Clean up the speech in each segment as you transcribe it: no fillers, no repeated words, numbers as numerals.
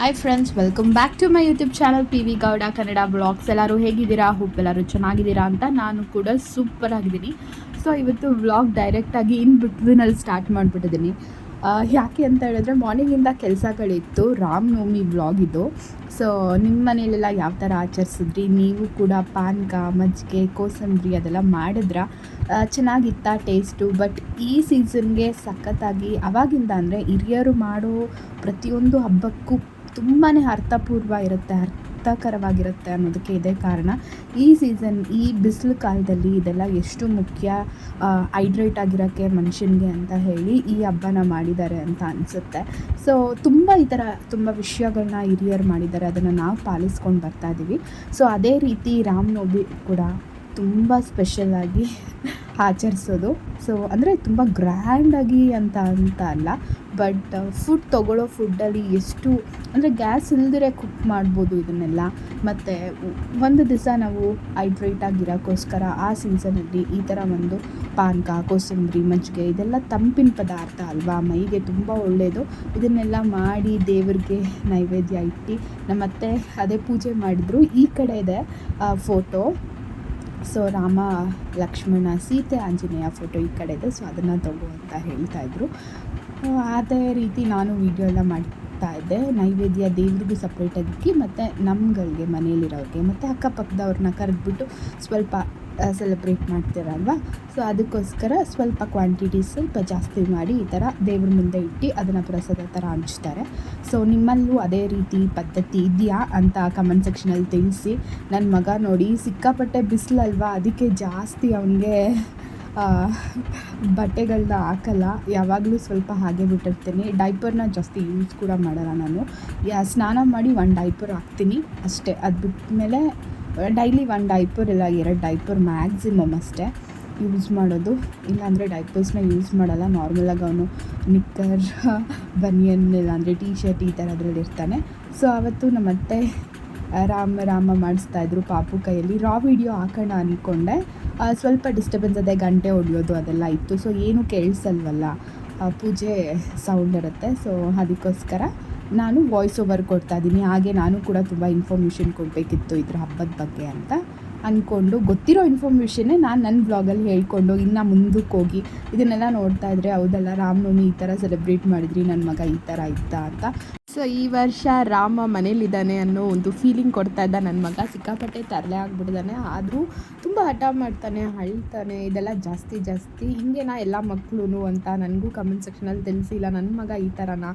Hi friends, welcome back to my YouTube channel P V Gowda Kannada blogs. ಎಲ್ಲರೂ ಹೇಗಿದ್ದೀರಾ? Hope ಎಲ್ಲರೂ ಚೆನ್ನಾಗಿದ್ದೀರಾ ಅಂತ. ನಾನು ಕೂಡ ಸೂಪರ್ ಆಗಿದ್ದೀನಿ. ಸೊ ಇವತ್ತು ವ್ಲಾಗ್ ಡೈರೆಕ್ಟಾಗಿ ಇನ್ ಬಿಟ್ವೀನಲ್ಲಿ ಸ್ಟಾರ್ಟ್ ಮಾಡಿಬಿಟ್ಟಿದ್ದೀನಿ. ಯಾಕೆ ಅಂತ ಹೇಳಿದ್ರೆ ಮಾರ್ನಿಂಗಿಂದ ಕೆಲಸಗಳಿತ್ತು. ರಾಮನವಮಿ ವ್ಲಾಗ್ ಇದು. ಸೊ ನಿಮ್ಮ ಮನೇಲೆಲ್ಲ ಯಾವ ಥರ ಆಚರಿಸಿದ್ರಿ? ನೀವು ಕೂಡ ಪಾನಕ, ಮಜ್ಜಿಗೆ, ಕೋಸಂಬರಿ ಅದೆಲ್ಲ ಮಾಡಿದ್ರ? ಚೆನ್ನಾಗಿತ್ತ ಟೇಸ್ಟು? ಬಟ್ ಈ ಸೀಸನ್ಗೆ ಸಖತ್ತಾಗಿ ಅವಾಗಿಂದ ಅಂದರೆ ಹಿರಿಯರು ಮಾಡೋ ಪ್ರತಿಯೊಂದು ಹಬ್ಬಕ್ಕೂ ತುಂಬಾ ಅರ್ಥಪೂರ್ವ ಇರುತ್ತೆ, ಅರ್ಥಕರವಾಗಿರುತ್ತೆ ಅನ್ನೋದಕ್ಕೆ ಇದೇ ಕಾರಣ. ಈ ಸೀಸನ್, ಈ ಬಿಸಿಲು ಕಾಲದಲ್ಲಿ ಇದೆಲ್ಲ ಎಷ್ಟು ಮುಖ್ಯ ಹೈಡ್ರೇಟ್ ಆಗಿರೋಕ್ಕೆ ಮನುಷ್ಯನಿಗೆ ಅಂತ ಹೇಳಿ ಈ ಹಬ್ಬನ ಮಾಡಿದ್ದಾರೆ ಅಂತ ಅನಿಸುತ್ತೆ. ಸೊ ಈ ಥರ ತುಂಬ ವಿಷಯಗಳನ್ನ ಹಿರಿಯರು ಮಾಡಿದ್ದಾರೆ, ಅದನ್ನು ನಾವು ಪಾಲಿಸ್ಕೊಂಡು ಬರ್ತಾಯಿದ್ದೀವಿ. ಸೊ ಅದೇ ರೀತಿ ರಾಮನವಮಿ ಕೂಡ ತುಂಬ ಸ್ಪೆಷಲಾಗಿ ಆಚರಿಸೋದು. ಸೊ ಅಂದರೆ ತುಂಬ ಗ್ರ್ಯಾಂಡಾಗಿ ಅಂತ ಅಲ್ಲ, ಬಟ್ ತೊಗೊಳ್ಳೋ ಫುಡ್ಡಲ್ಲಿ ಎಷ್ಟು ಅಂದರೆ ಗ್ಯಾಸ್ ಇಲ್ದಿರೆ ಕುಕ್ ಮಾಡ್ಬೋದು ಇದನ್ನೆಲ್ಲ. ಮತ್ತು ಒಂದು ದಿವಸ ನಾವು ಹೈಡ್ರೇಟಾಗಿರೋಕ್ಕೋಸ್ಕರ ಆ ಸೀಸನಲ್ಲಿ ಈ ಥರ ಒಂದು ಪಾನಕ, ಕೋಸಂಬರಿ, ಮಜ್ಜಿಗೆ ಇದೆಲ್ಲ ತಂಪಿನ ಪದಾರ್ಥ ಅಲ್ವಾ, ಮೈಗೆ ತುಂಬ ಒಳ್ಳೆಯದು. ಇದನ್ನೆಲ್ಲ ಮಾಡಿ ದೇವ್ರಿಗೆ ನೈವೇದ್ಯ ಇಟ್ಟು ನಮ್ಮತ್ತೆ ಅದೇ ಪೂಜೆ ಮಾಡಿದ್ರು. ಈ ಕಡೆ ಇದೆ photo. So Rama, Lakshmana, Seethe, Anjaneya photo ಈ ಕಡೆ ಇದೆ. ಸೊ ಅದನ್ನು ತಗೋ ಅಂತ ಹೇಳ್ತಾಯಿದ್ರು. ಅದೇ ರೀತಿ ನಾನು ವೀಡಿಯೋ ಎಲ್ಲ ಮಾಡ್ತಾಯಿದ್ದೆ. ನೈವೇದ್ಯ ದೇವ್ರಿಗೂ ಸಪ್ರೇಟಾಗಿ ಇಕ್ಕಿ ಮತ್ತು ನಮ್ಮಗಳಿಗೆ ಮನೇಲಿರೋರಿಗೆ ಮತ್ತು ಅಕ್ಕಪಕ್ಕದವ್ರನ್ನ ಕರೆದ್ಬಿಟ್ಟು ಸ್ವಲ್ಪ ಸೆಲೆಬ್ರೇಟ್ ಮಾಡ್ತೀರಲ್ವ. ಸೊ ಅದಕ್ಕೋಸ್ಕರ ಸ್ವಲ್ಪ ಕ್ವಾಂಟಿಟಿ ಸ್ವಲ್ಪ ಜಾಸ್ತಿ ಮಾಡಿ ಈ ಥರ ದೇವ್ರ ಮುಂದೆ ಇಟ್ಟು ಅದನ್ನು ಪ್ರಸಾದ ಥರ ಹಂಚ್ತಾರೆ. ಸೊ ನಿಮ್ಮಲ್ಲೂ ಅದೇ ರೀತಿ ಪದ್ಧತಿ ಇದೆಯಾ ಅಂತ ಕಮೆಂಟ್ ಸೆಕ್ಷನಲ್ಲಿ ತಿಳಿಸಿ. ನನ್ನ ಮಗ ನೋಡಿ ಸಿಕ್ಕಾಪಟ್ಟೆ ಬಿಸಿಲಲ್ವಾ, ಅದಕ್ಕೆ ಜಾಸ್ತಿ ಅವನಿಗೆ ಬಟ್ಟೆಗಳನ್ನ ಹಾಕಲ್ಲ, ಯಾವಾಗಲೂ ಸ್ವಲ್ಪ ಹಾಗೆ ಬಿಟ್ಟಿರ್ತೀನಿ. ಡೈಪರ್ನ ಜಾಸ್ತಿ ಯೂಸ್ ಕೂಡ ಮಾಡಲ್ಲ ನಾನು. ಸ್ನಾನ ಮಾಡಿ ಒಂದು ಡೈಪರ್ ಹಾಕ್ತೀನಿ ಅಷ್ಟೇ. ಅದು ಬಿಟ್ಟಮೇಲೆ ಡೈಲಿ ಒಂದು ಡೈಪರ್ ಇಲ್ಲ 2 ಡೈಪರ್ ಮ್ಯಾಕ್ಸಿಮಮ್ ಅಷ್ಟೇ ಯೂಸ್ ಮಾಡೋದು. ಇಲ್ಲಾಂದರೆ ಡೈಪರ್ಸ್ನ ಯೂಸ್ ಮಾಡಲ್ಲ. ನಾರ್ಮಲಾಗಿ ಅವನು ನಿಕ್ಕರ್, ಬನಿಯನ್ ಇಲ್ಲಾಂದರೆ ಟೀ ಶರ್ಟ್ ಈ ಥರದ್ರಲ್ಲಿ ಇರ್ತಾನೆ. ಸೊ ಅವತ್ತು ನಮ್ಮತ್ತೆ ರಾಮ ಮಾಡಿಸ್ತಾಯಿದ್ರು ಪಾಪು ಕೈಯಲ್ಲಿ. ವಿಡಿಯೋ ಹಾಕೋಣ ಅಂದ್ಕೊಂಡೆ, ಸ್ವಲ್ಪ ಡಿಸ್ಟರ್ಬೆನ್ಸ್, ಅದೇ ಗಂಟೆ ಹೊಡಿಯೋದು ಅದೆಲ್ಲ ಇತ್ತು. ಸೊ ಏನು ಕೇಳಿಸಲ್ವಲ್ಲ, ಪೂಜೆ ಸೌಂಡ್ ಇರುತ್ತೆ. ಸೊ ಅದಕ್ಕೋಸ್ಕರ ನಾನು ವಾಯ್ಸ್ ಓವರ್ ಕೊಡ್ತಾಯಿದ್ದೀನಿ. ಹಾಗೆ ನಾನು ಕೂಡ ತುಂಬ ಇನ್ಫಾರ್ಮೇಷನ್ ಕೊಡಬೇಕಿತ್ತು ಇದ್ರ ಹಬ್ಬದ ಬಗ್ಗೆ ಅಂತ ಅಂದ್ಕೊಂಡು, ಗೊತ್ತಿರೋ ಇನ್ಫಾರ್ಮೇಷನ್ನೇ ನಾನು ನನ್ನ ಬ್ಲಾಗಲ್ಲಿ ಹೇಳ್ಕೊಂಡು ಇನ್ನು ಮುಂದಕ್ಕೆ ಹೋಗಿ ಇದನ್ನೆಲ್ಲ ನೋಡ್ತಾ ಇದ್ದರೆ ಹೌದಲ್ಲ ರಾಮನವಮಿ ಈ ಥರ ಸೆಲೆಬ್ರೇಟ್ ಮಾಡಿದ್ರಿ, ನನ್ನ ಮಗ ಈ ಥರ ಇದ್ದ ಅಂತ. ಸೊ ಈ ವರ್ಷ ರಾಮ ಮನೇಲಿದ್ದಾನೆ ಅನ್ನೋ ಒಂದು ಫೀಲಿಂಗ್ ಕೊಡ್ತಾ ಇದ್ದ ನನ್ನ ಮಗ. ಸಿಕ್ಕಾಪಟ್ಟೆ ತರಲೆ ಆಗಿಬಿಟ್ಟಿದ್ದಾನೆ, ಆದರೂ ತುಂಬ ಹಠ ಮಾಡ್ತಾನೆ, ಅಳ್ತಾನೆ, ಇದೆಲ್ಲ ಜಾಸ್ತಿ ಹಿಂಗೇನಾ ಎಲ್ಲ ಮಕ್ಕಳು ಅಂತ ನನಗೂ ಕಮೆಂಟ್ ಸೆಕ್ಷನಲ್ಲಿ ತಿಳಿಸಿಲ್ಲ. ನನ್ನ ಮಗ ಈ ಥರನ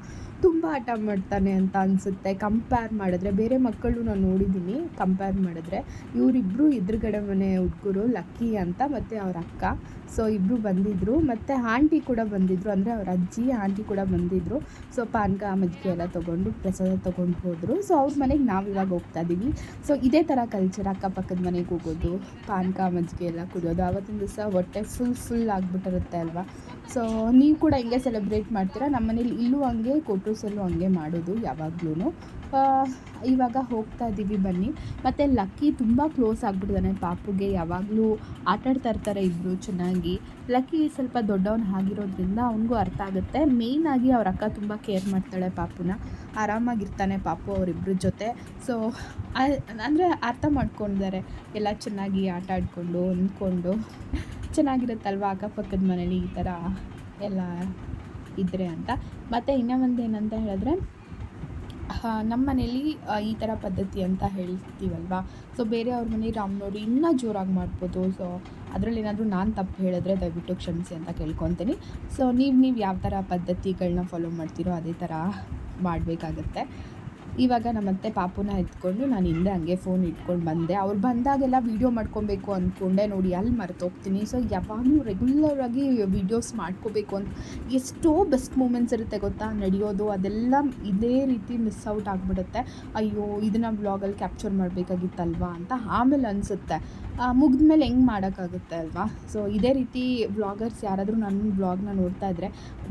ತುಂಬ ಹಠ ಮಾಡ್ತಾನೆ ಅಂತ ಅನಿಸುತ್ತೆ. ಕಂಪೇರ್ ಮಾಡಿದ್ರೆ ಬೇರೆ ಮಕ್ಕಳು ನಾನು ನೋಡಿದ್ದೀನಿ, ಕಂಪೇರ್ ಮಾಡಿದ್ರೆ ಇವರಿಬ್ಬರು ಎದುರುಗಡೆ ಮನೆ ಹುಡುಗರು ಲಕ್ಕಿ ಅಂತ ಮತ್ತು ಅವ್ರ ಅಕ್ಕ. ಸೊ ಇಬ್ಬರು ಬಂದಿದ್ದರು, ಮತ್ತು ಆಂಟಿ ಕೂಡ ಬಂದಿದ್ದರು, ಅಂದರೆ ಅವ್ರ ಅಜ್ಜಿ ಆಂಟಿ ಕೂಡ ಬಂದಿದ್ದರು. ಸೊ ಪಾನಕ, ಮಜ್ಜಿಗೆ ಎಲ್ಲ ತೊಗೊಂಡು ಪ್ರಸಾದ ತೊಗೊಂಡು ಹೋದರು. ಸೊ ಅವ್ರ ಮನೆಗೆ ನಾವು ಇವಾಗ ಹೋಗ್ತಾ ಇದ್ದೀವಿ. ಸೊ ಇದೇ ಥರ ಕಲ್ಚರ್, ಅಕ್ಕಪಕ್ಕದ ಮನೆಗೆ ಹೋಗೋದು, ಪಾನಕ, ಮಜ್ಜಿಗೆ ಎಲ್ಲ ಕುಡಿಯೋದು. ಆವತ್ತಿನ ದಿವಸ ಹೊಟ್ಟೆ ಫುಲ್ ಆಗಿಬಿಟ್ಟಿರುತ್ತೆ ಅಲ್ವಾ. ಸೊ ನೀವು ಕೂಡ ಹಿಂಗೆ ಸೆಲೆಬ್ರೇಟ್ ಮಾಡ್ತೀರಾ? ನಮ್ಮ ಮನೇಲಿ ಇಲ್ಲೂ ಹಂಗೆ, ಕೊಟ್ರೂಸಲ್ಲೂ ಹಂಗೆ ಮಾಡೋದು ಯಾವಾಗ್ಲೂ. ಇವಾಗ ಹೋಗ್ತಾ ಇದ್ದೀವಿ ಬನ್ನಿ. ಮತ್ತು ಲಕ್ಕಿ ತುಂಬ ಕ್ಲೋಸ್ ಆಗಿಬಿಟ್ಟಿದ್ದಾನೆ ಪಾಪುಗೆ, ಯಾವಾಗಲೂ ಆಟಾಡ್ತಾ ಇರ್ತಾರೆ ಇಬ್ಬರು ಚೆನ್ನಾಗಿ. ಲಕ್ಕಿ ಸ್ವಲ್ಪ ದೊಡ್ಡವನು ಆಗಿರೋದ್ರಿಂದ ಅವನಿಗೂ ಅರ್ಥ ಆಗುತ್ತೆ. ಮೇಯ್ನಾಗಿ ಅವ್ರ ಅಕ್ಕ ತುಂಬ ಕೇರ್ ಮಾಡ್ತಾಳೆ ಪಾಪುನ, ಆರಾಮಾಗಿರ್ತಾನೆ ಪಾಪು ಅವರಿಬ್ಬರ ಜೊತೆ. ಸೊ ಅಂದರೆ ಅರ್ಥ ಮಾಡ್ಕೊಂಡಿದ್ದಾರೆ, ಎಲ್ಲ ಚೆನ್ನಾಗಿ ಆಟ ಆಡಿಕೊಂಡು ಹೊಂದ್ಕೊಂಡು ಚೆನ್ನಾಗಿರುತ್ತಲ್ವ ಅಕ್ಕಪಕ್ಕದ ಮನೇಲಿ ಈ ಥರ ಎಲ್ಲ ಇದ್ದರೆ ಅಂತ. ಮತ್ತು ಇನ್ನೂ ಒಂದು ಏನಂತ ಹೇಳಿದ್ರೆ, ನಮ್ಮ ಮನೇಲಿ ಈ ಥರ ಪದ್ಧತಿ ಅಂತ ಹೇಳ್ತೀವಲ್ವ. ಸೊ ಬೇರೆಯವ್ರ ಮನೆ ರಾಮನವಮಿ ಇನ್ನೂ ಜೋರಾಗಿ ಮಾಡ್ಬೋದು. ಸೊ ಅದರಲ್ಲಿ ಏನಾದರೂ ನಾನು ತಪ್ಪು ಹೇಳಿದ್ರೆ ದಯವಿಟ್ಟು ಕ್ಷಮಿಸಿ ಅಂತ ಕೇಳ್ಕೊತೀನಿ. ಸೊ ನೀವು ಯಾವ ಥರ ಪದ್ಧತಿಗಳನ್ನ ಫಾಲೋ ಮಾಡ್ತೀರೋ ಅದೇ ಥರ ಮಾಡಬೇಕಾಗತ್ತೆ. ಇವಾಗ ನಮ್ಮತ್ತೆ ಪಾಪುನ ಎತ್ಕೊಂಡು ನಾನು ಹಿಂದೆ ಹಂಗೆ ಫೋನ್ ಇಟ್ಕೊಂಡು ಬಂದೆ. ಅವ್ರು ಬಂದಾಗೆಲ್ಲ ವೀಡಿಯೋ ಮಾಡ್ಕೊಬೇಕು ಅಂದ್ಕೊಂಡೆ, ನೋಡಿ ಅಲ್ಲಿ ಮರ್ತೋಗ್ತೀನಿ. ಸೊ ಯಾವಾಗಲೂ ರೆಗ್ಯುಲರಾಗಿ ವೀಡಿಯೋಸ್ ಮಾಡ್ಕೋಬೇಕು ಅಂತ ಎಷ್ಟೋ ಬೆಸ್ಟ್ ಮೂಮೆಂಟ್ಸ್ ಇರುತ್ತೆ ಗೊತ್ತಾ, ನಡೆಯೋದು ಅದೆಲ್ಲ ಇದೇ ರೀತಿ ಮಿಸ್ ಔಟ್ ಆಗಿಬಿಡುತ್ತೆ. ಅಯ್ಯೋ ಇದನ್ನು ವ್ಲಾಗಲ್ಲಿ ಕ್ಯಾಪ್ಚರ್ ಮಾಡಬೇಕಾಗಿತ್ತಲ್ವಾ ಅಂತ ಆಮೇಲೆ ಅನಿಸುತ್ತೆ. ಮುಗಿದ್ಮೇಲೆ ಹೆಂಗೆ ಮಾಡೋಕ್ಕಾಗುತ್ತೆ ಅಲ್ವಾ. ಸೊ ಇದೇ ರೀತಿ ವ್ಲಾಗರ್ಸ್ ಯಾರಾದರೂ ನನ್ನ ವ್ಲಾಗ್ನ ನೋಡ್ತಾ ಇದ್ದರೆ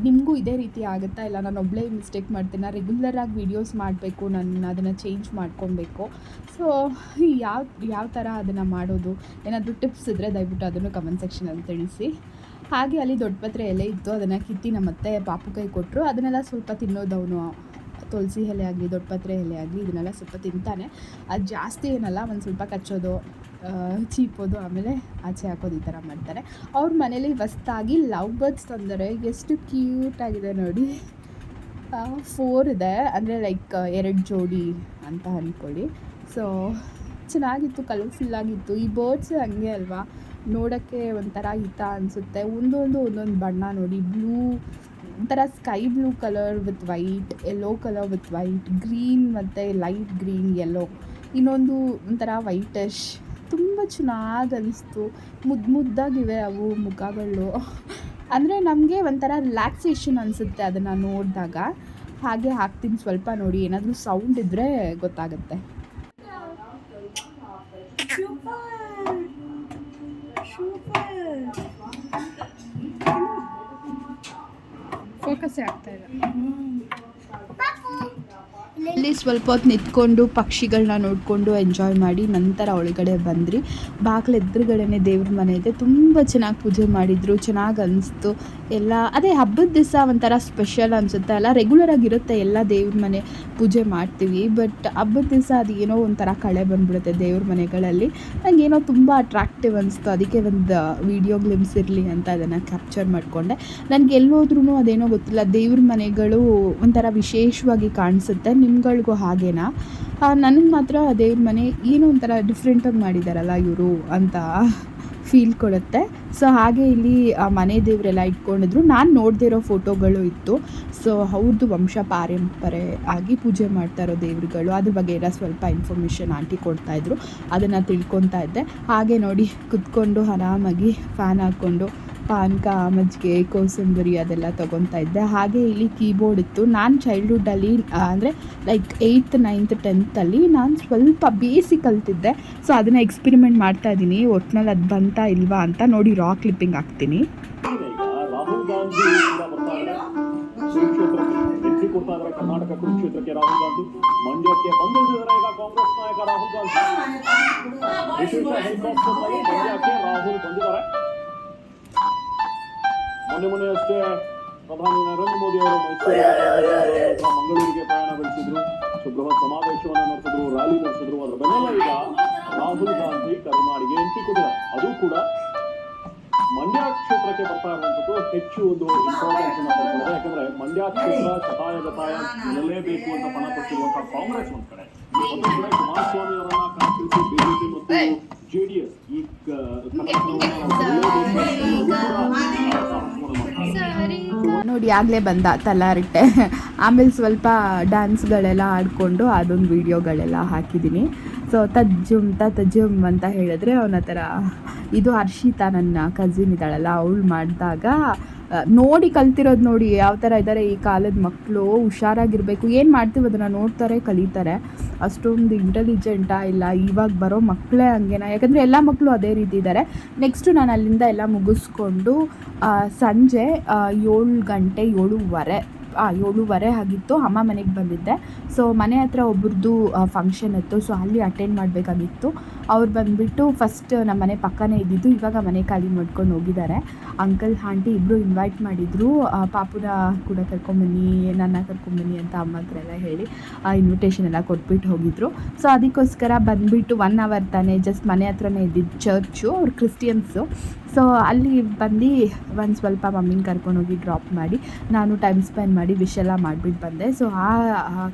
ನಿಮಗೂ ಇದೇ ರೀತಿ ಆಗುತ್ತಾ? ಇಲ್ಲ ನಾನು ಒಬ್ಬಳೇ ಮಿಸ್ಟೇಕ್ ಮಾಡ್ತೀನ? ರೆಗ್ಯುಲರಾಗಿ ವೀಡಿಯೋಸ್ ಮಾಡಬೇಕು, ನಾನು ಅದನ್ನು ಚೇಂಜ್ ಮಾಡ್ಕೊಬೇಕು. ಸೊ ಯಾವ ಥರ ಅದನ್ನು ಮಾಡೋದು, ಏನಾದರೂ ಟಿಪ್ಸ್ ಇದ್ದರೆ ದಯವಿಟ್ಟು ಅದನ್ನು ಕಮೆಂಟ್ ಸೆಕ್ಷನಲ್ಲಿ ತಿಳಿಸಿ. ಹಾಗೆ ಅಲ್ಲಿ ದೊಡ್ಡಪತ್ರೆ ಎಲೆ ಇತ್ತು, ಅದನ್ನು ಕಿತ್ತಿ ನಮ್ಮತ್ತೆ ಪಾಪು ಕೈ ಕೊಟ್ಟರು. ಅದನ್ನೆಲ್ಲ ಸ್ವಲ್ಪ ತಿನ್ನೋದವನು ತುಳಸಿ ಎಲೆ ಆಗಲಿ ದೊಡ್ಡಪತ್ರೆ ಎಲೆ ಆಗಲಿ ಇದನ್ನೆಲ್ಲ ಸ್ವಲ್ಪ ತಿಂತಾನೆ. ಅದು ಜಾಸ್ತಿ ಏನಲ್ಲ, ಒಂದು ಸ್ವಲ್ಪ ಕಚ್ಚೋದು, ಚೀಪೋದು, ಆಮೇಲೆ ಆಚೆ ಹಾಕೋದು ಈ ಥರ ಮಾಡ್ತಾರೆ. ಅವ್ರ ಮನೇಲಿ ಹೊಸ್ದಾಗಿ ಲವ್ ಬರ್ಡ್ಸ್ ತಂದರೆ ಎಷ್ಟು ಕ್ಯೂಟಾಗಿದೆ ನೋಡಿ. 4 ಇದೆ, ಅಂದರೆ ಲೈಕ್ 2 ಜೋಡಿ ಅಂತ ಅಂದ್ಕೊಳ್ಳಿ. ಸೊ ಚೆನ್ನಾಗಿತ್ತು, ಕಲರ್ಫುಲ್ಲಾಗಿತ್ತು. ಈ ಬರ್ಡ್ಸ್ ಹಂಗೆ ಅಲ್ವಾ, ನೋಡೋಕ್ಕೆ ಒಂಥರ ಹಿತ ಅನಿಸುತ್ತೆ. ಒಂದೊಂದು ಬಣ್ಣ ನೋಡಿ, ಬ್ಲೂ ಒಂಥರ sky blue colour with white, yellow colour with white, green ಮತ್ತು ಲೈಟ್ ಗ್ರೀನ್ ಯೆಲ್ಲೋ, ಇನ್ನೊಂದು ಒಂಥರ ವೈಟಿಶ್. ತುಂಬ ಚೆನ್ನಾಗಿ ಅನಿಸ್ತು. ಮುದ್ದಾಗಿವೆ ಅವು ಮುಖಗಳು. ಅಂದರೆ ನಮಗೆ ಒಂಥರ ರಿಲ್ಯಾಕ್ಸೇಷನ್ ಅನಿಸುತ್ತೆ ಅದನ್ನು ನೋಡಿದಾಗ. ಹಾಗೆ ಹಾಕ್ತೀನಿ ಸ್ವಲ್ಪ ನೋಡಿ, ಏನಾದರೂ ಸೌಂಡ್ ಇದ್ದರೆ ಗೊತ್ತಾಗುತ್ತೆ. ಫೋಕಸ್ಸೇ ಆಗ್ತಾ ಇಲ್ಲ. ಇಲ್ಲಿ ಸ್ವಲ್ಪ ಹೊತ್ತು ನಿಂತ್ಕೊಂಡು ಪಕ್ಷಿಗಳನ್ನ ನೋಡಿಕೊಂಡು ಎಂಜಾಯ್ ಮಾಡಿ ನಂತರ ಒಳಗಡೆ ಬಂದ್ರಿ. ಬಾಗಿಲು ಎದುರುಗಡೆನೇ ದೇವ್ರ ಮನೆ ಇದೆ. ತುಂಬ ಚೆನ್ನಾಗಿ ಪೂಜೆ ಮಾಡಿದರು, ಚೆನ್ನಾಗಿ ಅನಿಸ್ತು ಎಲ್ಲ. ಅದೇ ಹಬ್ಬದ ದಿವಸ ಒಂಥರ ಸ್ಪೆಷಲ್ ಅನಿಸುತ್ತೆ ಅಲ್ಲ. ರೆಗ್ಯುಲರಾಗಿರುತ್ತೆ ಎಲ್ಲ ದೇವ್ರ ಮನೆ ಪೂಜೆ ಮಾಡ್ತೀವಿ, ಬಟ್ ಹಬ್ಬದ ದಿವಸ ಅದು ಏನೋ ಒಂಥರ ಕಳೆ ಬಂದುಬಿಡುತ್ತೆ ದೇವ್ರ ಮನೆಗಳಲ್ಲಿ. ನನಗೇನೋ ತುಂಬ ಅಟ್ರಾಕ್ಟಿವ್ ಅನಿಸ್ತು, ಅದಕ್ಕೆ ಒಂದು ವಿಡಿಯೋ ಗ್ಲಿಮ್ಸ್ ಇರಲಿ ಅಂತ ಅದನ್ನು ಕ್ಯಾಪ್ಚರ್ ಮಾಡಿಕೊಂಡೆ. ನನಗೆ ಎಲ್ಲೋದ್ರೂ ಅದೇನೋ ಗೊತ್ತಿಲ್ಲ, ದೇವ್ರ ಮನೆಗಳು ಒಂಥರ ವಿಶೇಷವಾಗಿ ಕಾಣಿಸುತ್ತೆ. ನಿಮ್ಗಳಿಗೂ ಹಾಗೇನಾ? ನನಗೆ ಮಾತ್ರ ದೇವ್ರ ಮನೆ ಏನೋ ಒಂಥರ ಡಿಫ್ರೆಂಟಾಗಿ ಮಾಡಿದ್ದಾರಲ್ಲ ಇವರು ಅಂತ ಫೀಲ್ ಕೊಡುತ್ತೆ. ಸೊ ಹಾಗೆ ಇಲ್ಲಿ ಮನೆ ದೇವರೆಲ್ಲ ಇಟ್ಕೊಂಡಿದ್ರು. ನಾನು ನೋಡದೇ ಇರೋ ಫೋಟೋಗಳು ಇತ್ತು. ಸೊ ಅವ್ರದ್ದು ವಂಶ ಪಾರಂಪರೆ ಆಗಿ ಪೂಜೆ ಮಾಡ್ತಾ ಇರೋ ದೇವ್ರುಗಳು, ಅದ್ರ ಬಗ್ಗೆ ಎಲ್ಲ ಸ್ವಲ್ಪ ಇನ್ಫಾರ್ಮೇಷನ್ ಆಂಟಿ ಕೊಡ್ತಾಯಿದ್ರು, ಅದನ್ನು ತಿಳ್ಕೊತಾ ಇದ್ದೆ. ಹಾಗೆ ನೋಡಿ ಕುತ್ಕೊಂಡು ಆರಾಮಾಗಿ ಫ್ಯಾನ್ ಹಾಕ್ಕೊಂಡು ಪಾನಕ, ಮಜ್ಜಿಗೆ, ಕೋಸಂಬರಿ ಅದೆಲ್ಲ ತೊಗೊತಾ ಇದ್ದೆ. ಹಾಗೆ ಇಲ್ಲಿ ಕೀಬೋರ್ಡ್ ಇತ್ತು. ನಾನು ಚೈಲ್ಡ್ಹುಡ್ಡಲ್ಲಿ ಅಂದರೆ ಲೈಕ್ 8th 9th 10th ನಾನು ಸ್ವಲ್ಪ ಬೇಸಿಕ್ ಕಲ್ತಿದ್ದೆ. ಸೊ ಅದನ್ನು ಎಕ್ಸ್ಪೆರಿಮೆಂಟ್ ಮಾಡ್ತಾ ಇದ್ದೀನಿ, ಒಟ್ಟಿನಲ್ಲಿ ಅದು ಬಂತಾ ಇಲ್ವಾ ಅಂತ ನೋಡಿ ರಾ ಕ್ಲಿಪ್ಪಿಂಗ್ ಹಾಕ್ತೀನಿ. ರಾಹುಲ್ ಗಾಂಧಿ ಕರ್ನಾಟಕ ಕುರುಕ್ಷೇತ್ರಕ್ಕೆ ರಾಹುಲ್ ಗಾಂಧಿ ಮಂಡ್ಯಕ್ಕೆ ಬಂದಿದ್ದಾರೆ. ಈಗ ಕಾಂಗ್ರೆಸ್ ನಾಯಕ ರಾಹುಲ್ ಗಾಂಧಿ ವಿಶೇಷ ಹೆಲಿಕಾಪ್ಟರ್ನಲ್ಲಿ ಮಂಡ್ಯಕ್ಕೆ ರಾಹುಲ್ ಬಂದಿದ್ದಾರೆ. ಮೊನ್ನೆ ಅಷ್ಟೇ ಪ್ರಧಾನಿ ನರೇಂದ್ರ ಮೋದಿ ಅವರು ಮೈಸೂರು ಮಂಗಳೂರಿಗೆ ಪ್ರಯಾಣ ಬೆಳೆಸಿದ್ರು, ಬೃಹತ್ ಸಮಾವೇಶವನ್ನು ನಡೆಸಿದ್ರು, ರ್ಯಾಲಿ ನಡೆಸಿದ್ರು. ಅದರ ಬೆನ್ನಲ್ಲ ಈಗ ರಾಹುಲ್ ಗಾಂಧಿ ಕರ್ನಾಟಕಕ್ಕೆ ಎಂಟ್ರಿ ಕೊಟ್ಟಿದ್ದಾರೆ. ಅದು ಕೂಡ ಮಂಡ್ಯ ಕ್ಷೇತ್ರಕ್ಕೆ ಬರ್ತಾ ಇರುವಂಥದ್ದು ಹೆಚ್ಚು ಒಂದು ಇಂಪಾರ್ಟೆನ್ಸ್ ಅನ್ನು ಕೊಡ್ತಾರೆ. ಯಾಕಂದ್ರೆ ಮಂಡ್ಯ ಕ್ಷೇತ್ರ ಶತಾಯ ನಿಲ್ಲಲೇಬೇಕು ಅಂತ ಪಣ ಪಟ್ಟಿರುವಂತಹ ಕಾಂಗ್ರೆಸ್ ಒಂದ್ ಕಡೆ, ಇನ್ನೊಂದು ಕಡೆ ಕುಮಾರಸ್ವಾಮಿ ಅವರನ್ನ ಕಣಕ್ಕಿಳಿಸಿ ಬಿಜೆಪಿ ಮತ್ತು ಜೆಡಿಎಸ್ ಈ ನೋಡಿ ಆಗಲೇ ಬಂದ ತಲಾರಿಟ್ಟೆ. ಆಮೇಲೆ ಸ್ವಲ್ಪ ಡ್ಯಾನ್ಸ್ಗಳೆಲ್ಲ ಆಡಿಕೊಂಡು ಅದೊಂದು ವೀಡಿಯೋಗಳೆಲ್ಲ ಹಾಕಿದ್ದೀನಿ. ಸೊ ತಜ್ಜುಮ್ ಅಂತ ಹೇಳಿದ್ರೆ ಅವನ ಥರ. ಇದು ಹರ್ಷಿತಾ ನನ್ನ ಕಸಿನ್ ಇದ್ದಾಳಲ್ಲ, ಅವಳು ಮಾಡಿದಾಗ ನೋಡಿ ಕಲ್ತಿರೋದು. ನೋಡಿ ಯಾವ ಥರ ಇದ್ದಾರೆ ಈ ಕಾಲದ ಮಕ್ಕಳು, ಹುಷಾರಾಗಿರಬೇಕು. ಏನು ಮಾಡ್ತೀವಿ ಅದನ್ನು ನೋಡ್ತಾರೆ, ಕಲಿತಾರೆ. ಅಷ್ಟೊಂದು ಇಂಟೆಲಿಜೆಂಟಾ ಇಲ್ಲ ಇವಾಗ ಬರೋ ಮಕ್ಕಳೇ ಹಂಗೇನಾ? ಯಾಕಂದರೆ ಎಲ್ಲ ಮಕ್ಕಳು ಅದೇ ರೀತಿ ಇದ್ದಾರೆ. ನೆಕ್ಸ್ಟು ನಾನು ಅಲ್ಲಿಂದ ಎಲ್ಲ ಮುಗಿಸ್ಕೊಂಡು ಸಂಜೆ 7 ಗಂಟೆ 7:30 ಆಗಿತ್ತು, ಅಮ್ಮ ಮನೆಗೆ ಬಂದಿದ್ದೆ. ಸೊ ಮನೆ ಹತ್ರ ಒಬ್ರದ್ದು ಫಂಕ್ಷನ್ ಇತ್ತು, ಸೊ ಅಲ್ಲಿ ಅಟೆಂಡ್ ಮಾಡಬೇಕಾಗಿತ್ತು. ಅವ್ರು ಬಂದುಬಿಟ್ಟು ಫಸ್ಟ್ ನಮ್ಮ ಮನೆ ಪಕ್ಕನೇ ಇದ್ದಿದ್ದು, ಇವಾಗ ಮನೆ ಖಾಲಿ ಮಾಡ್ಕೊಂಡು ಹೋಗಿದ್ದಾರೆ. ಅಂಕಲ್ ಆಂಟಿ ಇಬ್ಬರು ಇನ್ವೈಟ್ ಮಾಡಿದರು, ಪಾಪುನ ಕೂಡ ಕರ್ಕೊಂಬನ್ನಿ, ನನ್ನ ಕರ್ಕೊಂಬನ್ನಿ ಅಂತ ಅಮ್ಮ ಹತ್ರ ಎಲ್ಲ ಹೇಳಿ ಇನ್ವಿಟೇಷನ್ ಎಲ್ಲ ಕೊಟ್ಬಿಟ್ಟು ಹೋಗಿದ್ರು. ಸೊ ಅದಕ್ಕೋಸ್ಕರ ಬಂದುಬಿಟ್ಟು 1 hour ತಾನೇ, ಜಸ್ಟ್ ಮನೆ ಹತ್ರನೇ ಇದ್ದಿದ್ದು ಚರ್ಚು, ಅವ್ರು ಕ್ರಿಸ್ಟಿಯನ್ಸು. ಸೊ ಅಲ್ಲಿ ಬಂದು ಒಂದು ಸ್ವಲ್ಪ ಮಮ್ಮಿನ ಕರ್ಕೊಂಡೋಗಿ ಡ್ರಾಪ್ ಮಾಡಿ ನಾನು ಟೈಮ್ ಸ್ಪೆಂಡ್ ಮಾಡಿ ವಿಶ್ ಎಲ್ಲ ಮಾಡಿಬಿಟ್ಟು ಬಂದೆ. ಸೊ ಆ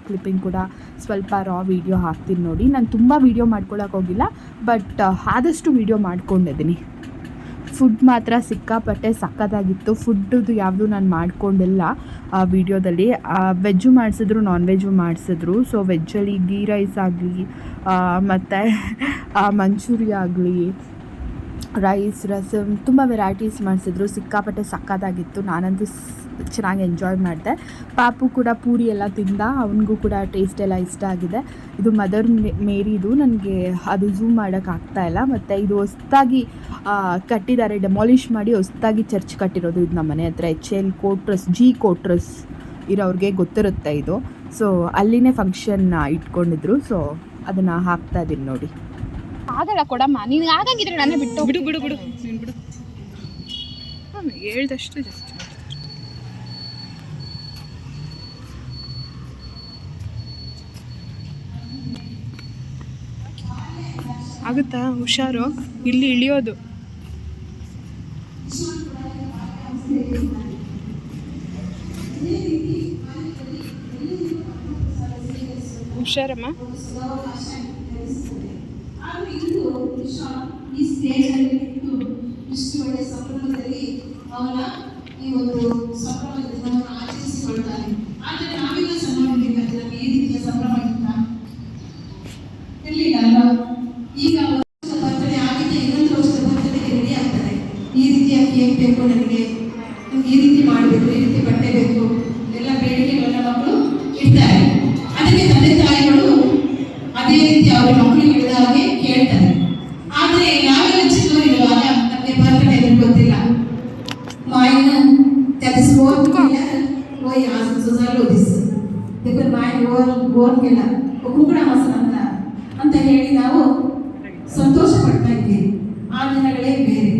ಕ್ಲಿಪ್ಪಿಂಗ್ ಕೂಡ ಸ್ವಲ್ಪ ರಾ ವೀಡಿಯೋ ಹಾಕ್ತೀನಿ ನೋಡಿ. ನಾನು ತುಂಬ ವೀಡಿಯೋ ಮಾಡ್ಕೊಳಕ್ಕೆ ಹೋಗಿಲ್ಲ, ಬಟ್ ಆದಷ್ಟು ವೀಡಿಯೋ ಮಾಡ್ಕೊಂಡಿದ್ದೀನಿ. ಫುಡ್ ಮಾತ್ರ ಸಿಕ್ಕಾಪಟ್ಟೆ ಸಕ್ಕತ್ತಾಗಿತ್ತು. ಫುಡ್ದು ಯಾವುದು ನಾನು ಮಾಡ್ಕೊಂಡಿಲ್ಲ ವೀಡಿಯೋದಲ್ಲಿ. ವೆಜ್ಜು ಮಾಡಿಸಿದ್ರು, ನಾನ್ ವೆಜ್ಜು ಮಾಡಿಸಿದ್ರು. ಸೊ ವೆಜ್ಜಲ್ಲಿ ಗೀ ರೈಸ್ ಆಗಲಿ, ಮತ್ತು ಮಂಚೂರಿ ಆಗಲಿ, ರೈಸ್, ರಸಮ್, ತುಂಬ ವೆರೈಟೀಸ್ ಮಾಡಿಸಿದ್ರು. ಸಿಕ್ಕಾಪಟ್ಟೆ ಸಕ್ಕತ್ತಾಗಿತ್ತು. ನಾನಂತೂ ಚೆನ್ನಾಗಿ ಎಂಜಾಯ್ ಮಾಡಿದೆ. ಪಾಪು ಕೂಡ ಪೂರಿ ಎಲ್ಲ ತಿಂದ, ಅವನಿಗೂ ಕೂಡ ಟೇಸ್ಟ್ ಎಲ್ಲ ಇಷ್ಟ ಆಗಿದೆ. ಇದು ಮದರ್ ಮೇರಿದು, ನನಗೆ ಅದು ಝೂಮ್ ಮಾಡೋಕ್ಕಾಗ್ತಾಯಿಲ್ಲ. ಮತ್ತು ಇದು ಹೊಸ್ದಾಗಿ ಕಟ್ಟಿದ್ದಾರೆ, ಡೆಮಾಲಿಷ್ ಮಾಡಿ ಹೊಸ್ದಾಗಿ ಚರ್ಚ್ ಕಟ್ಟಿರೋದು. ಇದು ನಮ್ಮ ಮನೆ ಹತ್ರ HL ಕ್ವಾರ್ಟರ್ಸ್ ಇರೋರಿಗೆ ಗೊತ್ತಿರುತ್ತೆ ಇದು. ಸೊ ಅಲ್ಲಿನೇ ಫಂಕ್ಷನ್ ಇಟ್ಕೊಂಡಿದ್ರು. ಸೊ ಅದನ್ನು ಹಾಕ್ತಾ ಇದ್ದೀನಿ ನೋಡಿ. ಆಗಲ್ಲ ಕೊಡಮ್ಮ, ನೀನು ಆಗಂಗಿದ್ರೆ ನಾನೇ ಬಿಟ್ಟು ಬಿಡು ನೀನು ಬಿಡು. ಹೇಳ್ದಷ್ಟು ಜಸ್ಟ್ ಆಗುತ್ತಾ? ಹುಷಾರು, ಇಲ್ಲಿ ಇಳಿಯೋದು. ಹುಷಾರಮ್ಮ. ಇಷ್ಟು ಒಳ್ಳೆಯ ಸಂಭ್ರಮದಲ್ಲಿ ಅವನ ಈ ಒಂದು ಸಂಭ್ರಮದ ದಿನವನ್ನು ಆಚರಿಸಿಕೊಳ್ತಾನೆ. ಆದರೆ ನಾವೆಲ್ಲ ಸಂಭ್ರಮಿಸಬೇಕಾದ್ರೆ ನಮಗೆ ಈ ರೀತಿಯ ಸಂಭ್ರಮ ಇರಲಿಲ್ಲ ಅಲ್ವಾ? ಈಗ ವರ್ಷದ ಬರ್ತಡೇ ಆಗಿದ್ದ ಇನ್ನೊಂದು ವರ್ಷದ ಬರ್ತಡೇಗೆ ರೆಡಿ ಆಗ್ತಾರೆ. ಈ ರೀತಿಯ ಕೇಕ್ ಬೇಕು ನನಗೆ, ಈ ರೀತಿ ಮಾಡಬೇಕು, ಈ ರೀತಿ ಬಟ್ಟೆ ಬೇಕು, ಎಲ್ಲ ಬೇಡಿಕೆಗಳನ್ನ ಮಕ್ಕಳು ಇಡ್ತಾರೆ. ಅದಕ್ಕೆ ತಂದೆ ತಾಯಿಗಳು ಅದೇ ರೀತಿ ಅವರ ಮಕ್ಕಳಿಗೆ ಇಳಿದ ಹಾಗೆ ಕೇಳ್ತಾರೆ. ಆದರೆ ನಾವೆಲ್ಲ ಚಿಕ್ಕವರಿರುವಾಗ ನಮಗೆ ಬರ್ತಡೇ ಗೊತ್ತಿಲ್ಲ. Mine, that is what boy asked Susan this. Because mine born ಕೆಲ ಕುಕ್ಕಡ ಮಸನ ಅಂತ ಹೇಳಿ ನಾವು ಸಂತೋಷ ಪಡ್ತಾ ಇದ್ವಿ. ಆ ದಿನಗಳೇ ಬೇರೆ.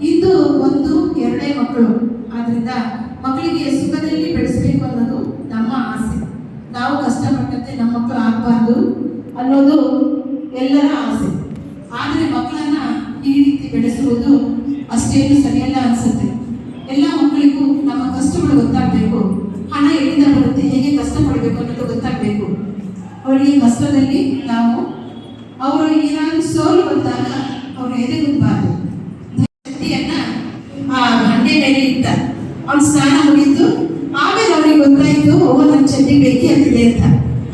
ಇಂದು 1-2 ಮಕ್ಕಳು. ಆದ್ರಿಂದ ಮಕ್ಕಳಿಗೆ ಸುಖದಲ್ಲಿ ಬೆಳೆಸಬೇಕು ಅನ್ನೋದು ನಮ್ಮ ಆಸೆ. ನಾವು ಕಷ್ಟಪಟ್ಟಂತೆ ನಮ್ಮ ಮಕ್ಕಳು ಆಗಬಾರ್ದು ಅನ್ನೋದು ಎಲ್ಲರ ಆಸೆ. ಆದರೆ ಮಕ್ಕಳನ್ನ ಈ ರೀತಿ ಬೆಳೆಸುವುದು ಅಷ್ಟೇನು ಸರಿಯಲ್ಲ ಅನ್ಸುತ್ತೆ. ಎಲ್ಲ ಮಕ್ಕಳಿಗೂ ನಮ್ಮ ಕಷ್ಟಗಳು ಗೊತ್ತಾಗಬೇಕು. ಹಣ ಎಲ್ಲಿಂದ ಬರುತ್ತೆ, ಹೇಗೆ ಕಷ್ಟಪಡಬೇಕು ಅನ್ನೋದು ಗೊತ್ತಾಗಬೇಕು. ಅವರಿಗೆ ಕಷ್ಟದಲ್ಲಿ ನಾವು ಅವರು ಏನಾದರೂ ಸೋಲು ಬಂದಾಗ ಅವರು ಎದೆಗುಂಬಾರ್ದು. ಶಕ್ತಿಯನ್ನ ಆ ಹಂಡೆ ಮೇಲೆ ಇಟ್ಟ ಅವ್ನು ಸ್ನಾನ ಮುಗಿತು. ಆಮೇಲೆ ಅವನಿಗೆ ಗೊತ್ತಾಯ್ತು, ನನ್ನ ಚಡ್ಡಿ ಬೆಂಕಿ ಹತ್ತಿದೆ ಅಂತ.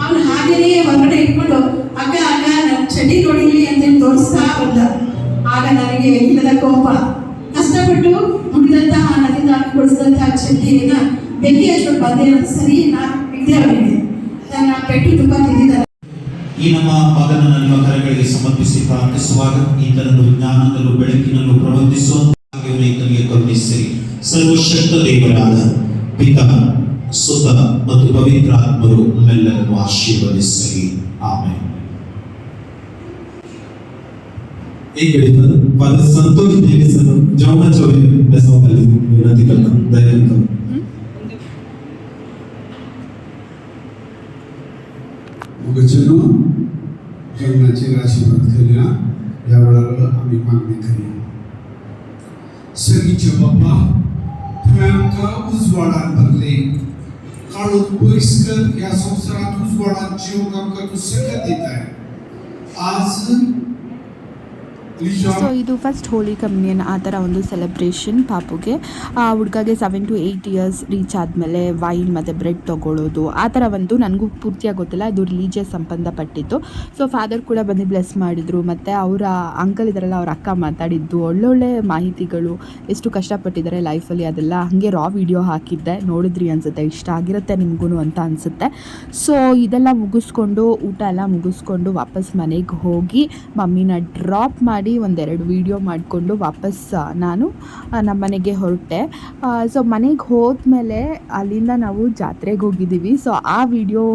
ಅವನು ಹಾಗೇನೇ ಹೊರಗಡೆ ಇಟ್ಕೊಂಡು ಅಕ್ಕ ನನ್ನ ಚಡ್ಡಿ ನೋಡಿಲಿ ಅಂತ ತೋರಿಸ್ತಾ ಬಂದ. ಆಗ ನನಗೆ ಇಲ್ಲದ ಕೋಪ. ಕಷ್ಟಪಟ್ಟು ದುಡಿದಂತಹ ನದಿಯಿಂದ ಕೊಡಿಸಿದಂತಹ ಚಡ್ಡಿಯನ್ನ ಬೆಂಕಿ ಹಚ್ಕೊಂಡು ಬಂದೆ ಅಂತ ಸರಿ ನಾನು ಬಿದ್ದೆ. ಅವನಿಗೆ ನನ್ನ ಪೆಟ್ಟು ತುಂಬ ತಿಂದಿದ್ದಾರೆ. ಈ ನಮ್ಮ ಮಗನನ್ನು ನಿಮ್ಮ ಕರೆಗಳಿಗೆ ಸಮರ್ಪಿಸಿ ಪ್ರಾರ್ಥಿಸುವಾಗ ಈತನನ್ನು ಜ್ಞಾನದಲ್ಲೂ ಬೆಳಕಿನಲ್ಲೂ ಪ್ರವರ್ತಿಸುವಂತೆ ಈತನಿಗೆ ಕರುಣಿಸಿರಿ. ಸರ್ವಶಕ್ತ ದೇವರಾದ ಪಿತ, ಸುತ ಮತ್ತು ಪವಿತ್ರ ಆತ್ಮರು ನಮ್ಮೆಲ್ಲರನ್ನು ಆಶೀರ್ವದಿಸಲಿ. ಆಮೆನ್. एक पद संतोष देवीसन जौना चोरी बेसवाली विनती करता हूं. दया करो. मुगचनो जौनाची आशीर्वाद केल्या या वेळेला आम्ही मागणी करूया. सगळीचे बाप्पा तुम्ही आमका उजवाडात भरले. काढून बोईस्कर या संसारात उजवाडात जीव आमका तू सगळं देत आहे. आज ಸೊ ಇದು ಫಸ್ಟ್ ಹೋಲಿ ಕಮ್ಯುನಿಯನ್ ಆ ಥರ ಒಂದು ಸೆಲೆಬ್ರೇಷನ್ ಪಾಪುಗೆ. ಆ ಹುಡುಗಗೆ 7 to 8 ಇಯರ್ಸ್ ರೀಚ್ ಆದಮೇಲೆ ವೈನ್ ಮತ್ತು ಬ್ರೆಡ್ ತೊಗೊಳ್ಳೋದು ಆ ಥರ ಒಂದು ನನಗೂ ಪೂರ್ತಿಯಾಗಿ ಗೊತ್ತಿಲ್ಲ. ಅದು ರಿಲೀಜಿಯಸ್ ಸಂಬಂಧಪಟ್ಟಿತ್ತು. ಸೊ ಫಾದರ್ ಕೂಡ ಬಂದು ಬ್ಲೆಸ್ ಮಾಡಿದರು. ಮತ್ತು ಅವರ ಅಂಕಲ್ ಇದ್ದಾರಲ್ಲ, ಅವ್ರ ಅಕ್ಕ ಮಾತಾಡಿದ್ದು ಒಳ್ಳೊಳ್ಳೆ ಮಾಹಿತಿಗಳು, ಎಷ್ಟು ಕಷ್ಟಪಟ್ಟಿದ್ದಾರೆ ಲೈಫಲ್ಲಿ, ಅದೆಲ್ಲ ಹಾಗೆ ರಾ ವಿಡಿಯೋ ಹಾಕಿದ್ದೆ, ನೋಡಿದ್ರಿ ಅನಿಸುತ್ತೆ. ಇಷ್ಟ ಆಗಿರುತ್ತೆ ನಿಮಗೂ ಅಂತ ಅನಿಸುತ್ತೆ. ಸೊ ಇದೆಲ್ಲ ಮುಗಿಸ್ಕೊಂಡು, ಊಟ ಎಲ್ಲ ಮುಗಿಸ್ಕೊಂಡು ವಾಪಸ್ ಮನೆಗೆ ಹೋಗಿ ಮಮ್ಮಿನ ಡ್ರಾಪ್ ಮಾಡಿ 1-2 ವಿಡಿಯೋ ಮಾಡಿಕೊಂಡು ವಾಪಸ್ ನಾನು ನಮ್ಮ ಮನೆಗೆ ಹೊರಟೆ. ಸೊ ಮನೆಗೆ ಹೋದ್ಮೇಲೆ ಅಲ್ಲಿಂದ ನಾವು ಜಾತ್ರೆಗೆ ಹೋಗಿದ್ದೀವಿ. ಸೊ ಆ ವಿಡಿಯೋ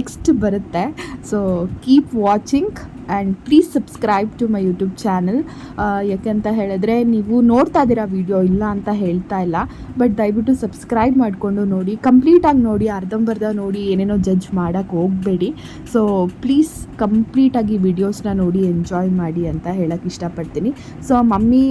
ನೆಕ್ಸ್ಟ್ ಬರುತ್ತೆ. So keep watching and please subscribe to my YouTube channel. ಯಾಕೆಂತ ಹೇಳಿದ್ರೆ ನೀವು ನೋಡ್ತಾ ಇದ್ದೀರಾ ವಿಡಿಯೋ, ಇಲ್ಲ ಅಂತ ಹೇಳ್ತಾ ಇಲ್ಲ, ಬಟ್ ದಯವಿಟ್ಟು ಸಬ್ಸ್ಕ್ರೈಬ್ ಮಾಡಿಕೊಂಡು ನೋಡಿ, ಕಂಪ್ಲೀಟಾಗಿ ನೋಡಿ, ಅರ್ಧಂಬರ್ಧ ನೋಡಿ ಏನೇನೋ ಜಡ್ಜ್ ಮಾಡೋಕ್ಕೆ ಹೋಗಬೇಡಿ. ಸೊ ಪ್ಲೀಸ್ ಕಂಪ್ಲೀಟಾಗಿ ವಿಡಿಯೋಸ್ನ ನೋಡಿ ಎಂಜಾಯ್ ಮಾಡಿ ಅಂತ ಹೇಳೋಕ್ಕೆ ಇಷ್ಟಪಡ್ತೀನಿ. ಸೊ ಮಮ್ಮಿ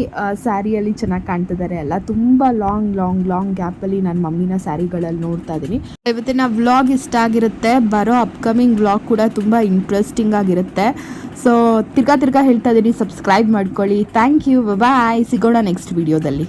ಸ್ಯಾರಿಯಲ್ಲಿ ಚೆನ್ನಾಗಿ ಕಾಣ್ತಿದ್ದಾರೆ ಅಲ್ಲ, ತುಂಬ ಲಾಂಗ್ ಗ್ಯಾಪಲ್ಲಿ ನಾನು ಮಮ್ಮಿನ ಸ್ಯಾರಿಗಳಲ್ಲಿ ನೋಡ್ತಾ ಇದ್ದೀನಿ. ಇವತ್ತಿನ ವ್ಲಾಗ್ ಇಷ್ಟ ಆಗಿರುತ್ತೆ. ಬರೋ ಅಪ್ಕಮಿಂಗ್ ವ್ಲಾಗ್ ಕೂಡ ತುಂಬ ಇಂಟ್ರೆಸ್ಟಿಂಗ್ ಆಗಿರುತ್ತೆ. ಸೊ ತಿರ್ಗಾ ಹೇಳ್ತಾ ಇದ್ದೀನಿ, ಸಬ್ಸ್ಕ್ರೈಬ್ ಮಾಡ್ಕೊಳ್ಳಿ. ಥ್ಯಾಂಕ್ ಯು, ಬಾಯ್. ಸಿಗೋಣ ನೆಕ್ಸ್ಟ್ ವಿಡಿಯೋದಲ್ಲಿ.